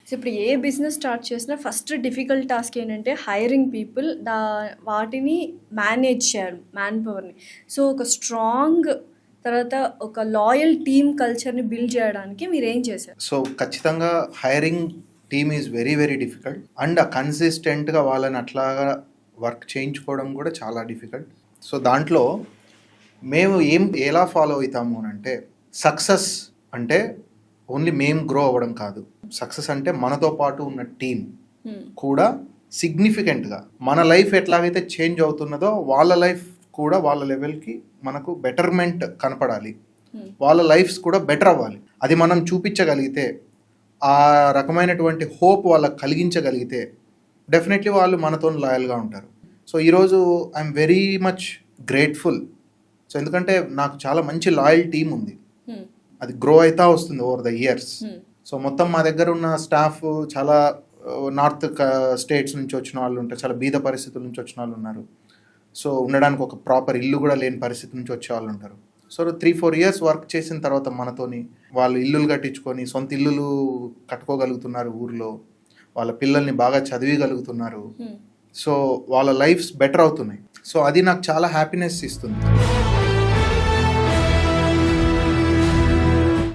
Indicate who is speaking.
Speaker 1: So ఇప్పుడు ఏ business start చేసినా first difficult task ఏంటంటే హైరింగ్ పీపుల్ వాటిని మేనేజ్ చేయాలి మ్యాన్ పవర్ని. సో ఒక స్ట్రాంగ్ తర్వాత ఒక లాయల్ టీమ్ కల్చర్ని బిల్డ్ చేయడానికి మీరు ఏం చేశారు?
Speaker 2: సో ఖచ్చితంగా hiring team is very very difficult and కన్సిస్టెంట్గా వాళ్ళని అట్లాగా వర్క్ చేయించుకోవడం కూడా చాలా డిఫికల్ట్. సో దాంట్లో మేము ఎలా ఫాలో అవుతాము అని అంటే, సక్సెస్ అంటే ఓన్లీ మేము గ్రో అవ్వడం కాదు. సక్సెస్ అంటే మనతో పాటు ఉన్న టీం కూడా సిగ్నిఫికెంట్గా మన లైఫ్ ఎట్లాగైతే చేంజ్ అవుతున్నదో వాళ్ళ లైఫ్ కూడా వాళ్ళ లెవెల్కి మనకు బెటర్మెంట్ కనపడాలి, వాళ్ళ లైఫ్స్ కూడా బెటర్ అవ్వాలి. అది మనం చూపించగలిగితే, ఆ రకమైనటువంటి హోప్ వాళ్ళకి కలిగించగలిగితే డెఫినెట్లీ వాళ్ళు మనతో లాయల్గా ఉంటారు. సో ఈరోజు I'm very much grateful. So ఎందుకంటే నాకు చాలా మంచి లాయల్ టీం ఉంది, అది గ్రో అవుతా వస్తుంది ఓవర్ ద ఇయర్స్. సో మొత్తం మా దగ్గర ఉన్న స్టాఫ్ చాలా నార్త్ స్టేట్స్ నుంచి వచ్చిన వాళ్ళు ఉంటారు, చాలా బీద పరిస్థితుల నుంచి వచ్చిన వాళ్ళు ఉన్నారు. సో ఉండడానికి ఒక ప్రాపర్ ఇల్లు కూడా లేని పరిస్థితి నుంచి వచ్చే వాళ్ళు ఉంటారు. సో 3-4 ఇయర్స్ వర్క్ చేసిన తర్వాత మనతోని వాళ్ళు ఇల్లులు కట్టించుకొని సొంత ఇల్లులు కట్టుకోగలుగుతున్నారు ఊర్లో, వాళ్ళ పిల్లల్ని బాగా చదివిగలుగుతున్నారు. సో వాళ్ళ లైఫ్స్ బెటర్ అవుతున్నాయి. సో అది నాకు చాలా హ్యాపీనెస్ ఇస్తుంది.